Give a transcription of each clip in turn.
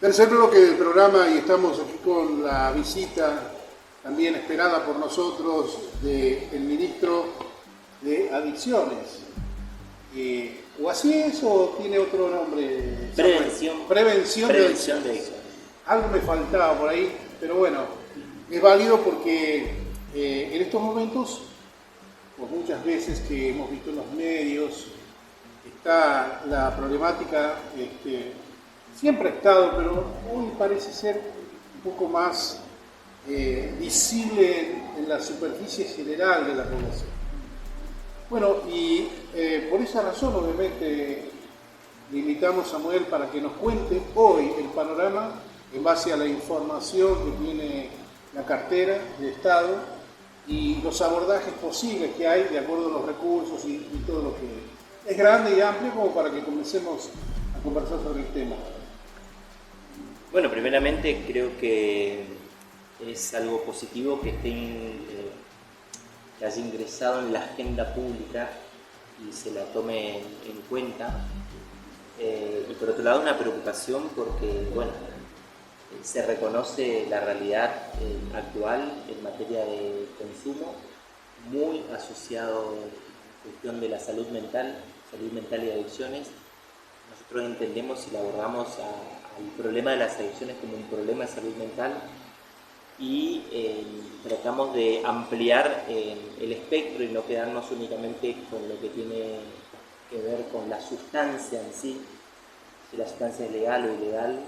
Tercer bloque del programa y estamos aquí con la visita también esperada por nosotros del ministro de Adicciones. ¿O así es o tiene otro nombre? Prevención de Adicciones. Algo me faltaba por ahí, pero bueno, es válido porque en estos momentos, pues muchas veces que hemos visto en los medios, está la problemática, siempre ha estado, pero hoy parece ser un poco más visible en la superficie general de la población. Bueno, y por esa razón, obviamente, le invitamos a Samuel para que nos cuente hoy el panorama en base a la información que tiene la cartera de Estado y los abordajes posibles que hay de acuerdo a los recursos y todo lo que es grande y amplio como para que comencemos a conversar sobre el tema. Bueno, primeramente creo que es algo positivo que que haya ingresado en la agenda pública y se la tome en cuenta. Y por otro lado una preocupación porque, bueno, se reconoce la realidad actual en materia de consumo, muy asociado a la cuestión de la salud mental y adicciones. Nosotros entendemos y le abordamos al problema de las adicciones como un problema de salud mental y tratamos de ampliar el espectro y no quedarnos únicamente con lo que tiene que ver con la sustancia en sí, si la sustancia es legal o ilegal,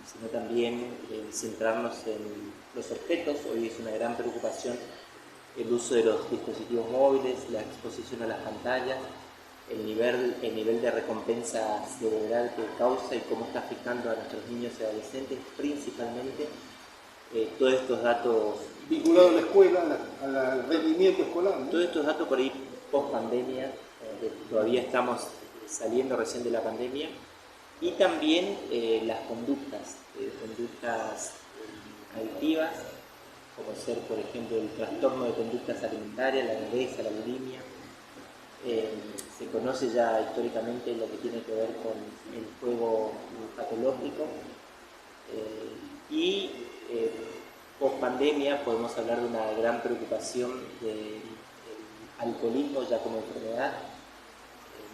sino también centrarnos en los objetos. Hoy es una gran preocupación el uso de los dispositivos móviles, la exposición a las pantallas, el nivel de recompensa cerebral que causa y cómo está afectando a nuestros niños y adolescentes, principalmente todos estos datos vinculados a la escuela, al rendimiento escolar, ¿no? Todos estos datos por ahí post pandemia, todavía estamos saliendo recién de la pandemia, y también las conductas adictivas, como ser, por ejemplo, el trastorno de conductas alimentarias, la anorexia, la bulimia. Se conoce ya históricamente lo que tiene que ver con el juego patológico y post pandemia podemos hablar de una gran preocupación del alcoholismo ya como enfermedad,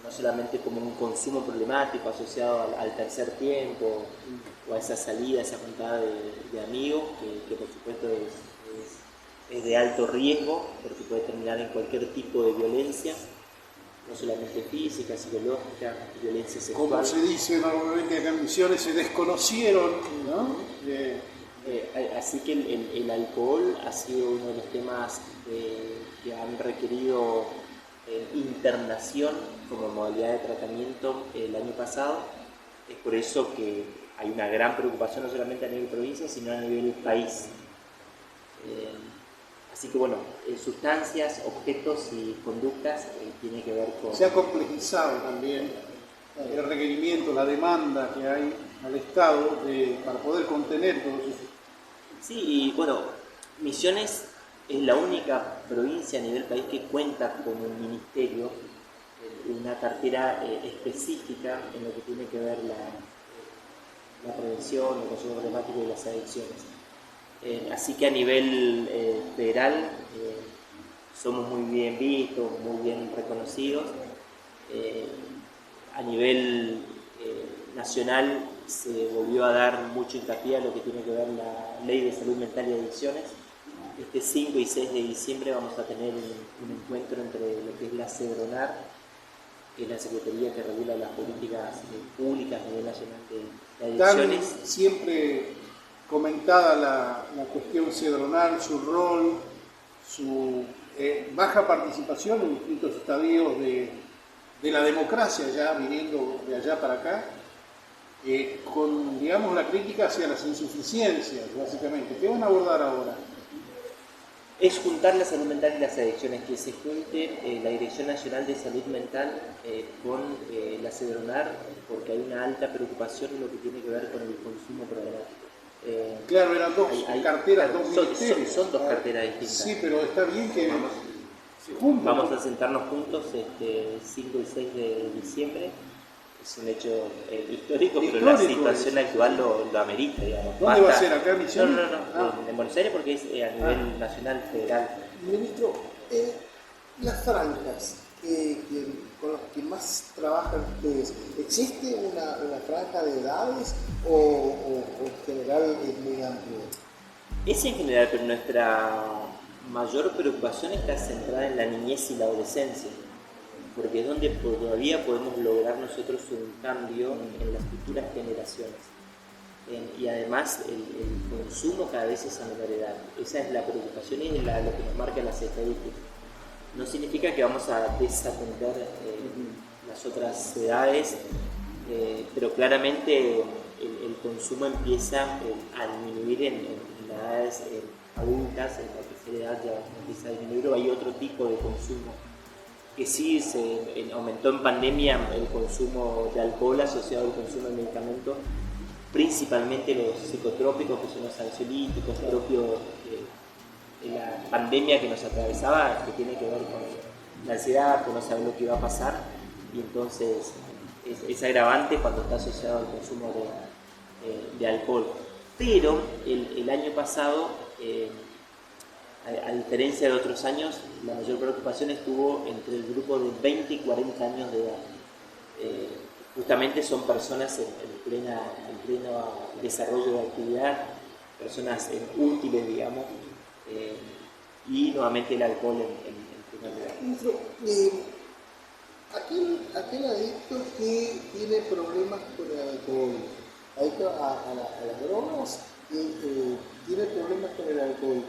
no solamente como un consumo problemático asociado al tercer tiempo o a esa salida, esa juntada de amigos que por supuesto es de alto riesgo porque puede terminar en cualquier tipo de violencia, no solamente física, psicológica, violencia sexual. Como se dice normalmente acá en Misiones, se desconocieron, ¿no? Así que el alcohol ha sido uno de los temas que han requerido internación como modalidad de tratamiento el año pasado. Es por eso que hay una gran preocupación no solamente a nivel provincia, sino a nivel país. Así que bueno, sustancias, objetos y conductas tiene que ver con... Se ha complejizado también el requerimiento, la demanda que hay al Estado para poder contener todos esos. Sí, y bueno, Misiones es la única provincia a nivel país que cuenta con un ministerio, una cartera específica en lo que tiene que ver la prevención, el consumo problemático y las adicciones. Así que a nivel federal somos muy bien vistos, muy bien reconocidos. A nivel nacional se volvió a dar mucho hincapié a lo que tiene que ver la Ley de Salud Mental y Adicciones. Este 5 y 6 de diciembre vamos a tener un encuentro entre lo que es la CEDRONAR, que es la Secretaría que regula las políticas públicas a nivel nacional de adicciones. Tan siempre comentada la cuestión CEDRONAR, su rol, su baja participación en distintos estadios de la democracia, ya viniendo de allá para acá, con, digamos, la crítica hacia las insuficiencias, básicamente. ¿Qué van a abordar ahora? Es juntar la salud mental y las adicciones, que se junte la Dirección Nacional de Salud Mental con la CEDRONAR, porque hay una alta preocupación en lo que tiene que ver con el consumo problemático. Claro, eran dos carteras, dos ministerios. Son dos carteras distintas. Sí, pero está bien que se junten. Vamos a sentarnos juntos 5 y 6 de diciembre es un hecho histórico, pero la situación actual lo amerita, digamos. ¿Dónde va a ser? ¿Acá en Misiones? No, en Buenos Aires, porque es a nivel nacional, federal. Ministro, las franjas con las que más trabajan ustedes, ¿existe una franja de edades o en general es muy amplio? Es en general, pero nuestra mayor preocupación está centrada en la niñez y la adolescencia, porque es donde todavía podemos lograr nosotros un cambio en las futuras generaciones. Y además el consumo cada vez es a menor edad. Esa es la preocupación y es lo que nos marca las estadísticas. No significa que vamos a desatender las otras edades, pero claramente el consumo empieza a disminuir en edades adultas, en la tercera edad ya empieza a disminuir, o hay otro tipo de consumo que sí aumentó en pandemia el consumo de alcohol asociado al consumo de medicamentos, principalmente los psicotrópicos, que son los ansiolíticos propios de la pandemia que nos atravesaba, que tiene que ver con la ansiedad, que no saber lo que iba a pasar, y entonces es agravante cuando está asociado al consumo de alcohol. Pero el año pasado, a diferencia de otros años, la mayor preocupación estuvo entre el grupo de 20 y 40 años de edad. Justamente son personas en pleno desarrollo de actividad, personas útiles, digamos, y nuevamente el alcohol en primer lugar. Aquel adicto que tiene problemas con el alcohol, adicto a las drogas, tiene problemas con el alcohol,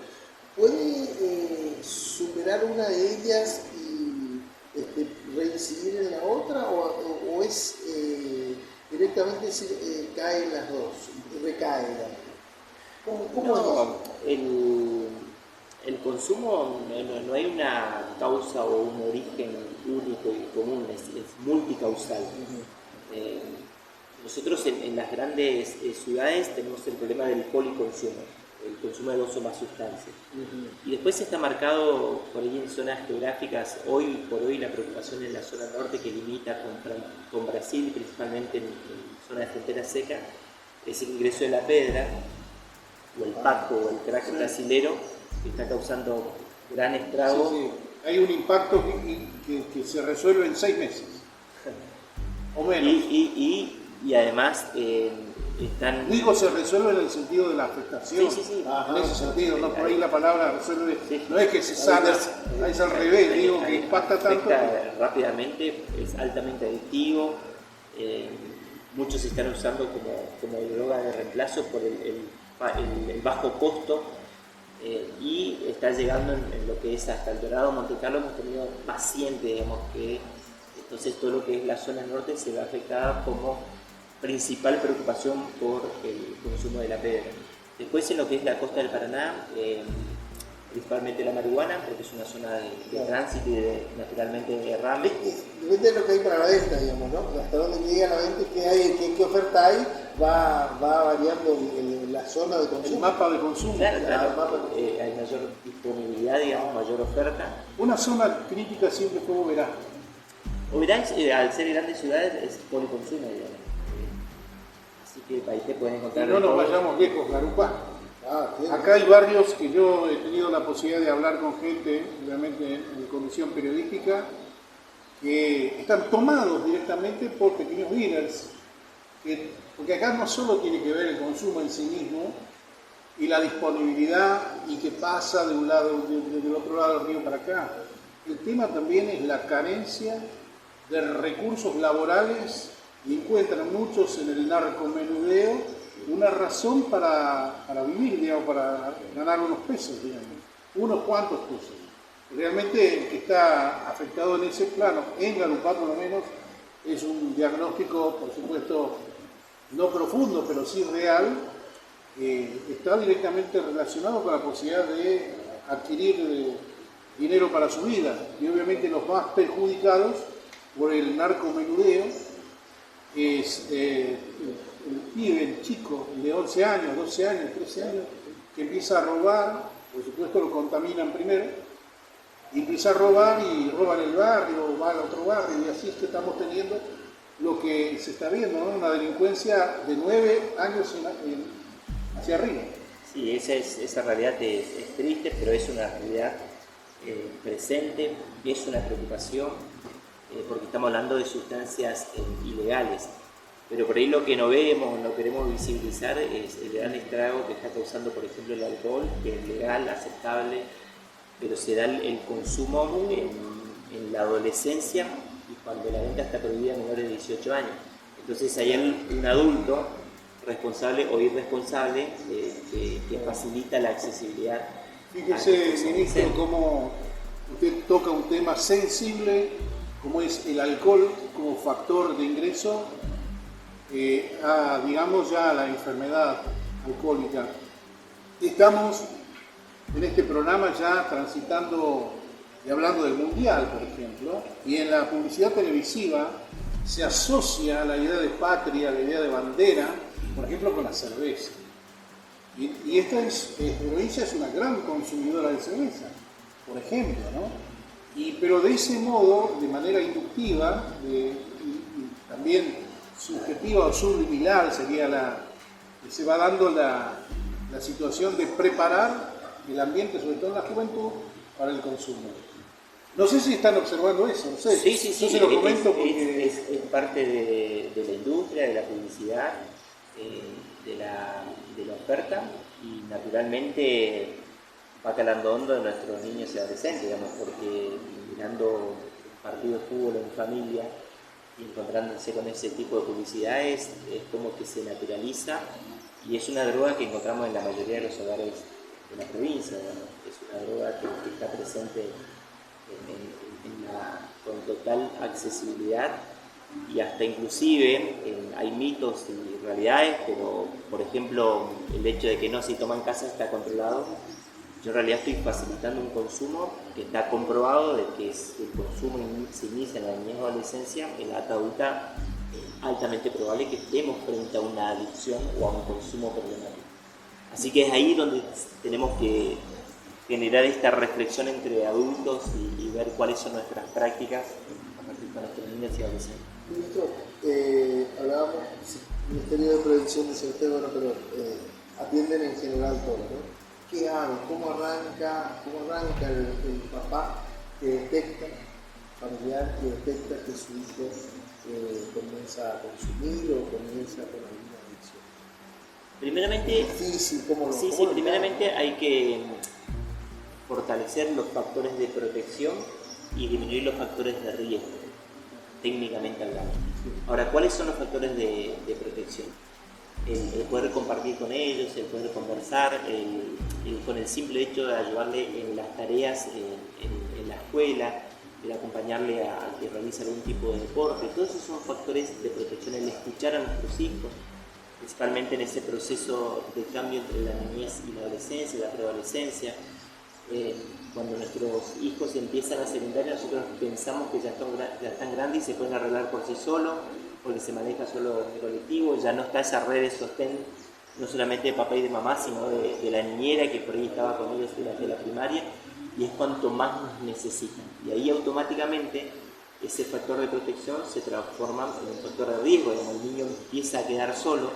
¿puede superar una de ellas y reincidir en la otra o es directamente cae en las dos y recae? ¿Cómo es? El consumo no hay una causa o un origen único y común, es multicausal. Nosotros en las grandes ciudades tenemos el problema del policonsumo, el consumo de dos o más sustancias. Y después está marcado por ahí en zonas geográficas, hoy por hoy la preocupación en la zona norte que limita con Brasil, principalmente en zonas de frontera seca, es el ingreso de la pedra, o el paco, o el crack brasilero, que está causando gran estrago. Sí. Hay un impacto que se resuelve en 6 meses, o menos. Y además están... Digo, se resuelve en el sentido de la afectación. Sí. En ese sentido, no por ahí la palabra resuelve, no es que se sana, es al revés, digo que impacta tanto. Afecta rápidamente, es altamente adictivo, muchos se están usando como droga de reemplazo por el bajo costo, y está llegando en lo que es hasta El Dorado, Monte Carlo. Hemos tenido pacientes, digamos, que entonces todo lo que es la zona norte se ve afectada como principal preocupación por el consumo de la pedra. Después en lo que es la costa del Paraná, principalmente la marihuana, porque es una zona de tránsito y naturalmente de derrame. Depende de lo que hay para la venta, digamos, ¿no? Hasta dónde llega la venta, qué oferta hay, va variando la zona de consumo. El mapa de consumo. Claro. Hay mayor disponibilidad, digamos, mayor oferta. Una zona crítica siempre fue Oberá. Oberá, al ser grandes ciudades, es policonsumo, digamos. Así que ahí te pueden encontrar... Y no nos vayamos lejos, Garupá. Acá hay barrios que yo he tenido la posibilidad de hablar con gente, realmente en comisión periodística, que están tomados directamente por pequeños dealers, porque acá no solo tiene que ver el consumo en sí mismo y la disponibilidad y qué pasa de un lado, del otro lado del río para acá. El tema también es la carencia de recursos laborales, y encuentran muchos en el narcomenudeo una razón para vivir, digamos, para ganar unos pesos, digamos, unos cuantos pesos. Realmente el que está afectado en ese plano, en Garupá por lo menos, es un diagnóstico, por supuesto, no profundo, pero sí real, está directamente relacionado con la posibilidad de adquirir dinero para su vida. Y obviamente los más perjudicados por el narcomenudeo es el pibe, el chico de 11 años, 12 años, 13 años, que empieza a robar, por supuesto lo contaminan primero, y empieza a robar y roban el barrio, va al otro barrio, y así es que estamos teniendo lo que se está viendo, ¿no? Una delincuencia de 9 años hacia arriba. Sí, esa realidad es triste, pero es una realidad presente, es una preocupación, porque estamos hablando de sustancias ilegales. Pero por ahí lo que no vemos, no queremos visibilizar, es el gran estrago que está causando, por ejemplo, el alcohol, que es legal, aceptable, pero se da el consumo en la adolescencia y cuando la venta está prohibida a menores de 18 años. Entonces hay un adulto responsable o irresponsable que facilita la accesibilidad. Fíjese, ministro, cómo usted toca un tema sensible, como es el alcohol como factor de ingreso digamos ya a la enfermedad alcohólica. Estamos en este programa ya transitando y hablando del mundial, por ejemplo, y en la publicidad televisiva se asocia la idea de patria, la idea de bandera, por ejemplo, con la cerveza. Y esta provincia es una gran consumidora de cerveza, por ejemplo, ¿no? Pero de ese modo, de manera inductiva, y también subjetiva o subliminal sería se va dando la situación de preparar el ambiente, sobre todo en la juventud, para el consumo. No sé si están observando eso, no sé. Sí. Yo se lo comento porque es parte de la industria, de la publicidad, de la oferta, y naturalmente va calando hondo en nuestros niños y adolescentes, digamos, porque mirando partidos de fútbol en familia y encontrándose con ese tipo de publicidades, es como que se naturaliza y es una droga que encontramos en la mayoría de los hogares de la provincia, digamos. Es una droga que está presente con total accesibilidad y hasta inclusive hay mitos y realidades, pero por ejemplo el hecho de que no se toma en casa está controlado. Yo en realidad estoy facilitando un consumo que está comprobado de que el consumo se inicia en la niñez o adolescencia, en la edad adulta es altamente probable que estemos frente a una adicción o a un consumo problemático. Así que es ahí donde tenemos que generar esta reflexión entre adultos y ver cuáles son nuestras prácticas con nuestros niños y adolescentes. Ministro, hablábamos, Ministerio de Prevención de Santiago, pero atienden en general todo, ¿no? ¿Qué hago? ¿Cómo arranca el papá que detecta, familiar que detecta que su hijo comienza a consumir o comienza con alguna adicción? Primeramente, difícil, ¿cómo primeramente hay que fortalecer los factores de protección y disminuir los factores de riesgo, técnicamente hablando. Ahora, ¿cuáles son los factores de protección? El poder compartir con ellos, el poder conversar, con el simple hecho de ayudarle en las tareas en la escuela, el acompañarle a que realice algún tipo de deporte. Todos esos son factores de protección, el escuchar a nuestros hijos, principalmente en ese proceso de cambio entre la niñez y la adolescencia, la preadolescencia. Cuando nuestros hijos empiezan a secundaria, nosotros pensamos que ya están grandes y se pueden arreglar por sí solos, porque se maneja solo en el colectivo, ya no está esa red de sostén, no solamente de papá y de mamá, sino de la niñera que por ahí estaba con ellos durante la primaria, y es cuanto más nos necesitan. Y ahí automáticamente ese factor de protección se transforma en un factor de riesgo, como el niño empieza a quedar solo,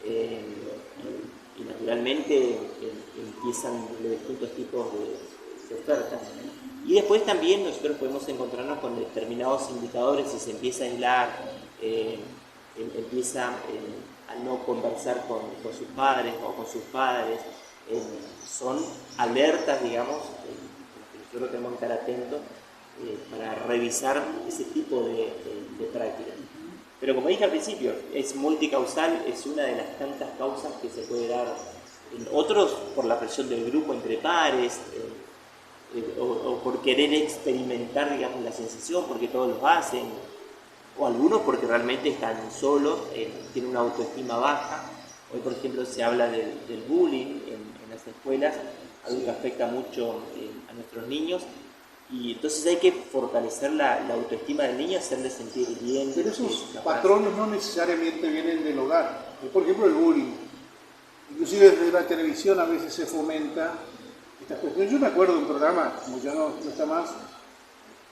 y naturalmente empiezan los distintos tipos de ofertas. Y después también nosotros podemos encontrarnos con determinados indicadores, si se empieza a aislar, empieza a no conversar con sus padres o con sus padres, son alertas, digamos, que nosotros tenemos que estar atentos para revisar ese tipo de prácticas. Pero como dije al principio, es multicausal, es una de las tantas causas que se puede dar. En otros por la presión del grupo entre pares, o por querer experimentar, digamos, la sensación, porque todos lo hacen, o algunos porque realmente están solos, tienen una autoestima baja. Hoy, por ejemplo, se habla del bullying en las escuelas, algo que afecta mucho a nuestros niños, y entonces hay que fortalecer la autoestima del niño, hacerle sentir bien. Pero esos patrones no necesariamente vienen del hogar. Por ejemplo, el bullying. Inclusive desde la televisión a veces se fomenta estas cuestiones. Yo me acuerdo de un programa, como ya no está más,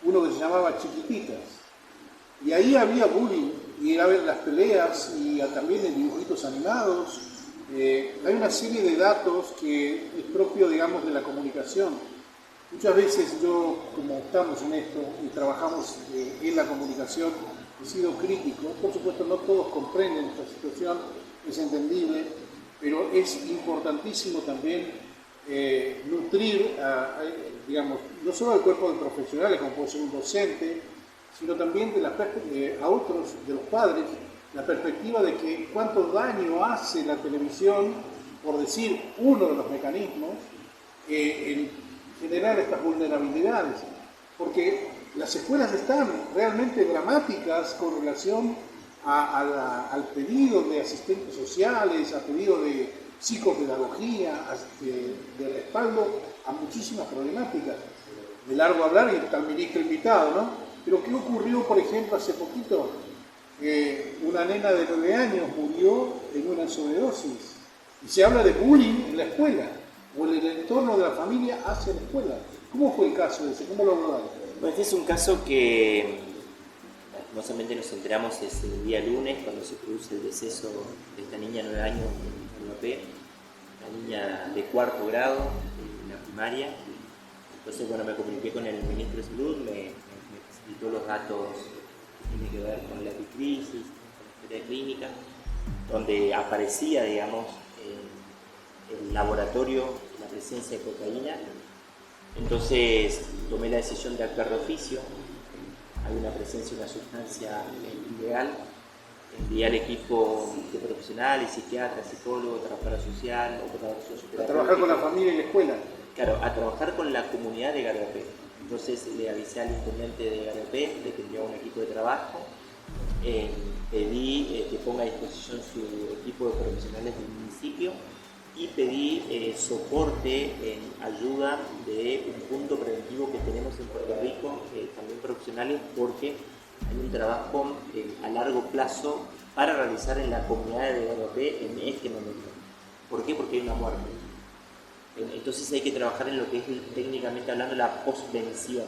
uno que se llamaba Chiquititas. Y ahí había bullying ir a ver las peleas y también en dibujitos animados. Hay una serie de datos que es propio, digamos, de la comunicación. Muchas veces yo, como estamos en esto y trabajamos en la comunicación, he sido crítico. Por supuesto, no todos comprenden esta situación, es entendible, pero es importantísimo también nutrir, digamos, no solo al cuerpo de profesionales, como puede ser un docente, sino también a otros, de los padres, la perspectiva de que cuánto daño hace la televisión, por decir uno de los mecanismos, en generar estas vulnerabilidades. Porque las escuelas están realmente dramáticas con relación al pedido de asistentes sociales, a pedido de psicopedagogía, de respaldo a muchísimas problemáticas. De largo hablar y está el ministro invitado, ¿no? Pero ¿qué ocurrió, por ejemplo, hace poquito? Una nena de 9 años murió en una sobredosis. Y se habla de bullying en la escuela, o en el entorno de la familia hacia la escuela. ¿Cómo fue el caso ese? ¿Cómo lo abordaron? Bueno, este es un caso que lastimosamente nos enteramos ese día lunes, cuando se produce el deceso de esta niña de 9 años en Europea, una niña de 4º grado en la primaria. Entonces, bueno, me comuniqué con el ministro de Salud, me facilitó los datos que tienen que ver con la epicrisis, con la historia clínica, donde aparecía, digamos, el laboratorio, la presencia de cocaína. Entonces tomé la decisión de actuar de oficio. Hay una presencia de una sustancia ilegal. Envié al equipo de profesionales, psiquiatras, psicólogos, trabajadora social, operador socioterapéutico. A trabajar con la familia y la escuela. Claro, a trabajar con la comunidad de Garapé. Entonces le avisé al intendente de Garapé de que enviaba un equipo de trabajo. Pedí que ponga a disposición su equipo de profesionales del municipio y pedí soporte en ayuda de un punto preventivo que tenemos en Puerto Rico, también profesionales, porque hay un trabajo a largo plazo para realizar en la comunidad de Garapé en este momento. ¿Por qué? Porque hay una muerte. Entonces hay que trabajar en lo que es técnicamente hablando la postvención,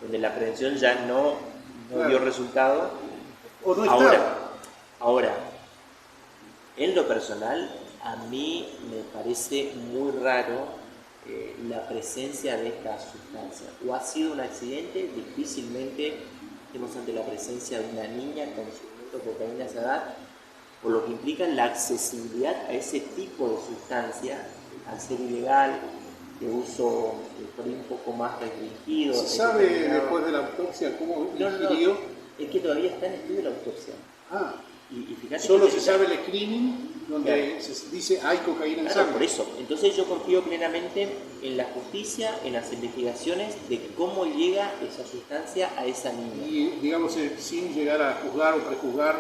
donde la prevención ya no dio resultado. O no Ahora, en lo personal, a mí me parece muy raro la presencia de esta sustancia. O ha sido un accidente, difícilmente estemos ante la presencia de una niña consumiendo cocaína a esa edad, por lo que implica la accesibilidad a ese tipo de sustancia, al ser ilegal, de uso por ahí un poco más restringido. ¿Se sabe después de la autopsia cómo ingirió? No, es que todavía está en estudio la autopsia. Ah, y fíjate solo que se sabe el screening, donde se dice hay cocaína en sangre. Por eso. Entonces yo confío plenamente en la justicia, en las investigaciones de cómo llega esa sustancia a esa niña. Y, digamos, sin llegar a juzgar o prejuzgar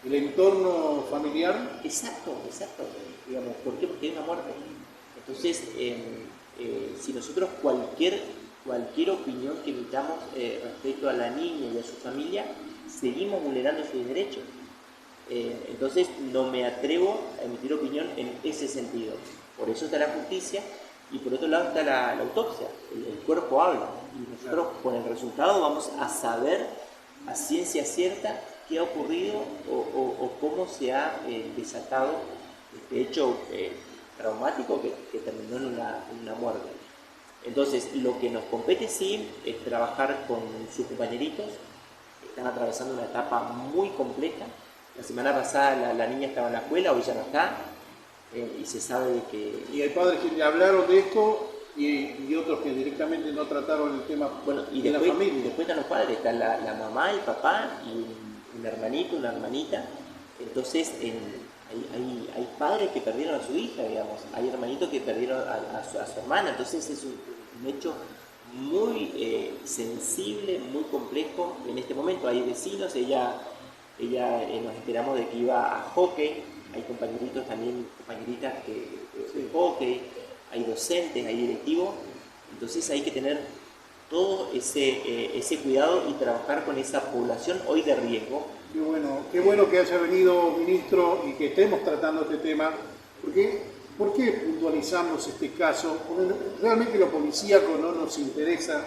el entorno familiar. Exacto. Digamos, ¿por qué? Porque hay una muerte. Entonces, si nosotros cualquier opinión que emitamos respecto a la niña y a su familia, seguimos vulnerando sus derechos. Entonces no me atrevo a emitir opinión en ese sentido. Por eso está la justicia y por otro lado está la autopsia. El cuerpo habla y nosotros con el resultado vamos a saber a ciencia cierta qué ha ocurrido o cómo se ha desatado este hecho traumático que terminó en una muerte. Entonces lo que nos compete sí es trabajar con sus compañeritos que están atravesando una etapa muy compleja. La semana pasada la niña estaba en la escuela, hoy ya no está, y se sabe de que... Y hay padres que le hablaron de esto y otros que directamente no trataron el tema y la familia. Después están los padres, está la mamá, el papá y un hermanito, una hermanita. Entonces hay padres que perdieron a su hija, digamos, hay hermanitos que perdieron a su hermana, entonces es un hecho muy sensible, muy complejo en este momento. Hay vecinos, ella nos enteramos de que iba a hockey, hay compañeritos también, compañeritas que de hockey, hay docentes, hay directivos, entonces hay que tener todo ese cuidado y trabajar con esa población hoy de riesgo. Qué bueno que haya venido, ministro, y que estemos tratando este tema, porque ¿por qué puntualizamos este caso? Porque realmente lo policíaco no nos interesa,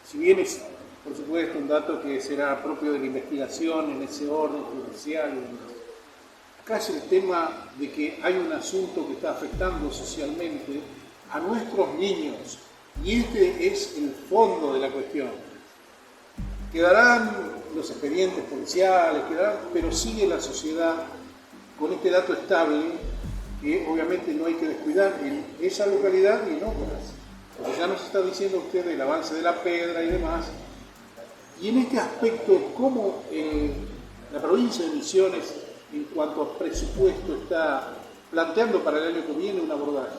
si bien es por supuesto, un dato que será propio de la investigación en ese orden judicial. Acá es el tema de que hay un asunto que está afectando socialmente a nuestros niños, y este es el fondo de la cuestión. Quedarán los expedientes policiales, pero sigue la sociedad con este dato estable que obviamente no hay que descuidar en esa localidad y en otras. Porque ya nos está diciendo usted el avance de la pedra y demás. Y en este aspecto, ¿cómo la provincia de Misiones, en cuanto a presupuesto, está planteando para el año que viene un abordaje?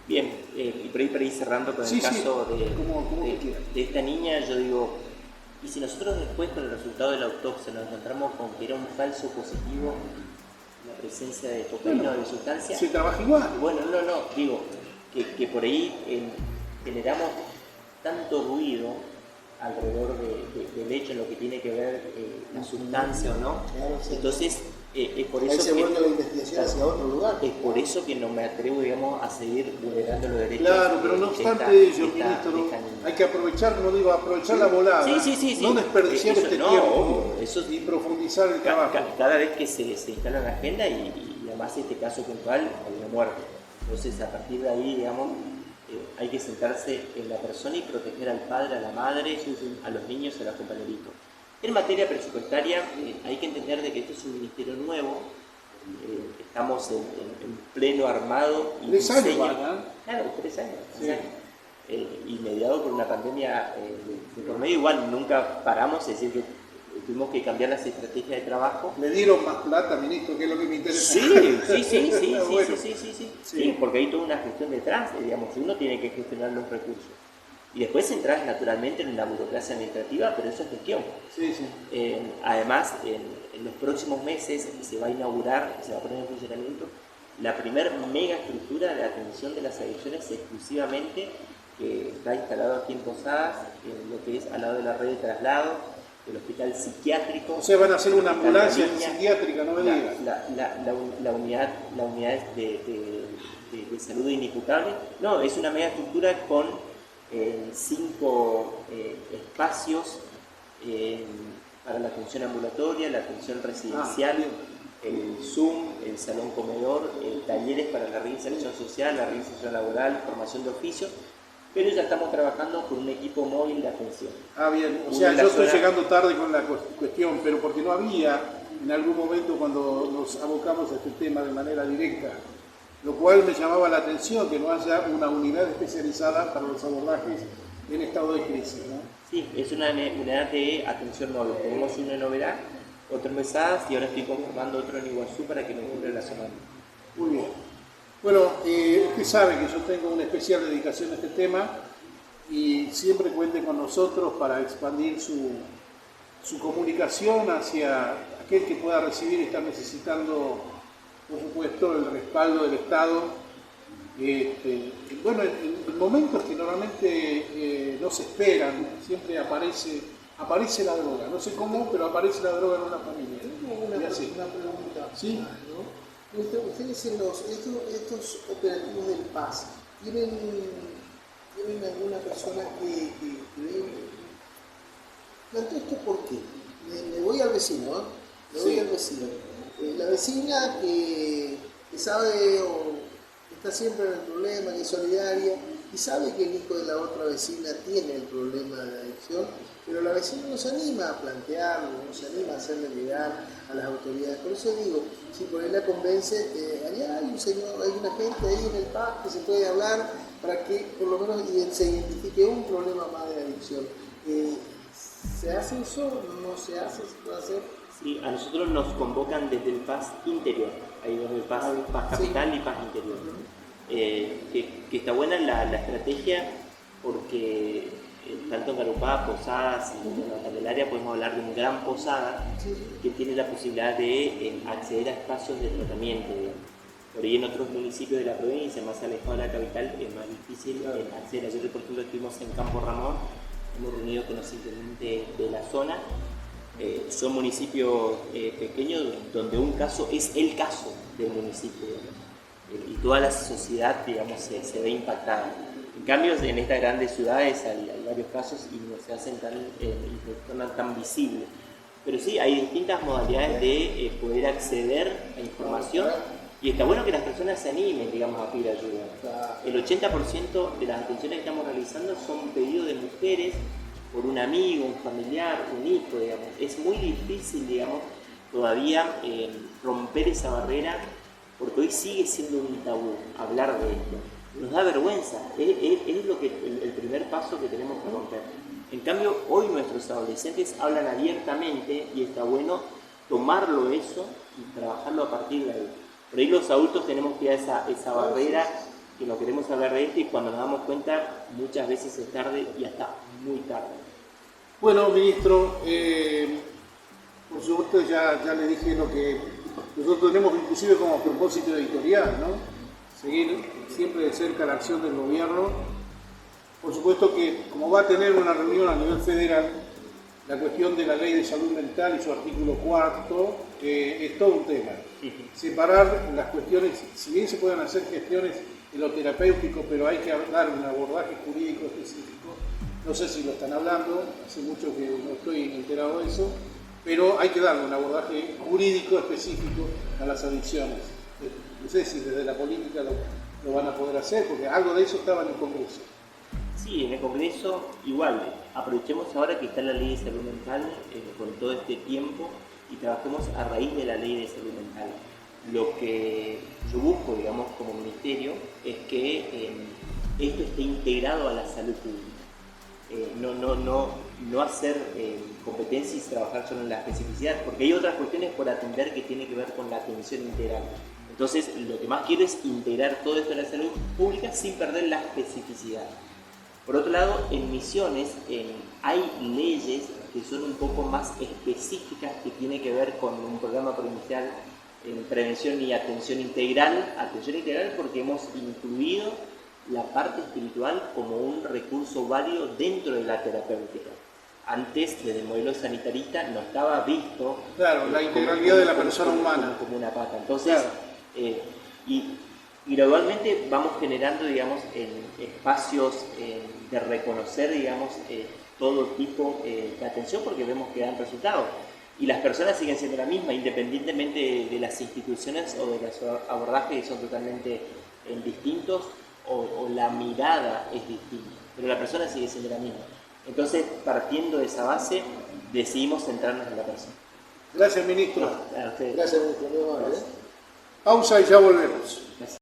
Bien, y por ahí cerrando con el caso de esta niña, yo digo, y si nosotros después con el resultado de la autopsia nos encontramos con que era un falso positivo la presencia de cocaína o de sustancia, ¿se trabaja igual? Bueno, no, digo que por ahí generamos tanto ruido alrededor del hecho en lo que tiene que ver la sustancia o no. Claro, sí. Entonces, es por Ahí eso se que vuelve la investigación hacia otro lugar. es por eso que no me atrevo, digamos, a seguir vulnerando los derechos. Claro, pero no obstante ello, ministro, hay que aprovechar, como digo, aprovechar la volada. Sí. No desperdiciar Eso, este no, tiempo eso, y profundizar el trabajo. cada vez que se instala en la agenda y además este caso puntual hay una muerte. Entonces, a partir de ahí, digamos, hay que sentarse en la persona y proteger al padre, a la madre, a los niños, a los compañeritos. En materia presupuestaria, hay que entender de que esto es un ministerio nuevo, estamos en pleno armado y 3 años diseño. van, ¿eh? Claro, 3 años. Sí. Y mediado por una pandemia de por medio, igual nunca paramos, es decir, que tuvimos que cambiar las estrategias de trabajo. ¿Le dieron más plata, ministro? Que es lo que me interesa. Sí, porque hay toda una gestión detrás, digamos, uno tiene que gestionar los recursos. Y después entras naturalmente en la burocracia administrativa, pero eso es gestión. Sí. Además, en los próximos meses se va a inaugurar, se va a poner en funcionamiento la primer mega estructura de atención de las adicciones exclusivamente, que está instalado aquí en Posadas, en lo que es al lado de la red de traslado, del hospital psiquiátrico. O sea, van a hacer una ambulancia psiquiátrica, no me digas. La unidad de salud inimputable. No, es una mega estructura con 5 espacios para la atención ambulatoria, la atención residencial, el Zoom, el salón comedor, talleres para la reinserción social, la reinserción laboral, formación de oficios, pero ya estamos trabajando con un equipo móvil de atención. Bien, o sea, yo estoy llegando tarde con la cuestión, pero porque no había en algún momento cuando nos abocamos a este tema de manera directa, lo cual me llamaba la atención que no haya una unidad especializada para los abordajes en estado de crisis, ¿no? Sí, es una unidad de atención móvil. Tenemos uno en Oberá, otro en Mesadas y ahora estoy conformando otro en Iguazú para que me cubra la zona. Muy bien. Bueno, usted sabe que yo tengo una especial dedicación a este tema y siempre cuente con nosotros para expandir su comunicación hacia aquel que pueda recibir y estar necesitando, por supuesto, el respaldo del Estado. Bueno, en momentos que normalmente no se esperan, siempre aparece la droga. No sé cómo, pero aparece la droga en una familia. Una pregunta. ¿Sí? ¿No? Ustedes en estos operativos del PAS, ¿tienen alguna persona que planteo esto por qué? Me voy al vecino, ¿eh? Voy al vecino. La vecina que sabe o está siempre en el problema, que es solidaria, y sabe que el hijo de la otra vecina tiene el problema de la adicción, pero la vecina no se anima a plantearlo, no se anima a hacerle llegar a las autoridades. Por eso digo, si por ahí la convence, allá hay un señor, hay una gente ahí en el PAS que se puede hablar para que por lo menos se identifique un problema más de adicción. ¿Se hace eso? ¿No se hace? ¿Se puede hacer? Sí, a nosotros nos convocan desde el PAS interior, ahí donde el PAS capital y PAS interior. Que está buena la estrategia porque tanto en Garupá, Posadas y en Candelaria podemos hablar de una gran posada que tiene la posibilidad de acceder a espacios de tratamiento. Por ahí en otros municipios de la provincia, más alejados de la capital, es más difícil acceder. Ayer, por ejemplo, estuvimos en Campo Ramón, hemos reunido con los intendentes de la zona. Son municipios pequeños donde un caso es el caso del municipio. y toda la sociedad, digamos, se ve impactada. En cambio, en estas grandes ciudades hay varios casos y no se hacen tan visibles. Pero sí, hay distintas modalidades de poder acceder a información y está bueno que las personas se animen, digamos, a pedir ayuda. El 80% de las atenciones que estamos realizando son pedidos de mujeres por un amigo, un familiar, un hijo, digamos. Es muy difícil, digamos, todavía romper esa barrera, porque hoy sigue siendo un tabú hablar de esto. Nos da vergüenza, es lo que el primer paso que tenemos que romper. En cambio, hoy nuestros adolescentes hablan abiertamente y está bueno tomarlo eso y trabajarlo a partir de ahí. Por ahí los adultos tenemos que ir a esa barrera, que no queremos hablar de esto y cuando nos damos cuenta muchas veces es tarde y hasta muy tarde. Bueno, ministro, por supuesto ya le dije lo que nosotros tenemos inclusive como propósito editorial, ¿no? Seguir siempre de cerca la acción del gobierno. Por supuesto que como va a tener una reunión a nivel federal, la cuestión de la ley de salud mental y su artículo 4 es todo un tema. Separar las cuestiones, si bien se pueden hacer gestiones en lo terapéutico, pero hay que dar un abordaje jurídico específico. No sé si lo están hablando, hace mucho que no estoy enterado de eso, pero hay que darle un abordaje jurídico específico a las adicciones. No sé si desde la política lo van a poder hacer, porque algo de eso estaba en el Congreso. Sí, en el Congreso igual, aprovechemos ahora que está la ley de salud mental con todo este tiempo y trabajemos a raíz de la ley de salud mental. Lo que yo busco, digamos, como ministerio es que esto esté integrado a la salud pública. No hacer competencias y trabajar solo en la especificidad, porque hay otras cuestiones por atender que tienen que ver con la atención integral. Entonces, lo que más quiero es integrar todo esto en la salud pública sin perder la especificidad. Por otro lado, en Misiones hay leyes que son un poco más específicas que tienen que ver con un programa provincial en prevención y atención integral porque hemos incluido la parte espiritual como un recurso válido dentro de la terapéutica. Antes, desde el modelo sanitarista, no estaba visto... Claro, la integralidad de la persona humana. Como una pata. Entonces, claro. Y gradualmente vamos generando, digamos, espacios de reconocer, digamos, todo tipo de atención porque vemos que dan resultados. Y las personas siguen siendo la misma, independientemente de las instituciones o de los abordajes que son totalmente distintos o la mirada es distinta, pero la persona sigue siendo la misma. Entonces, partiendo de esa base, decidimos centrarnos en la persona. Gracias, ministro. A ustedes. Gracias, ministro. Pausa y ya volvemos. Gracias.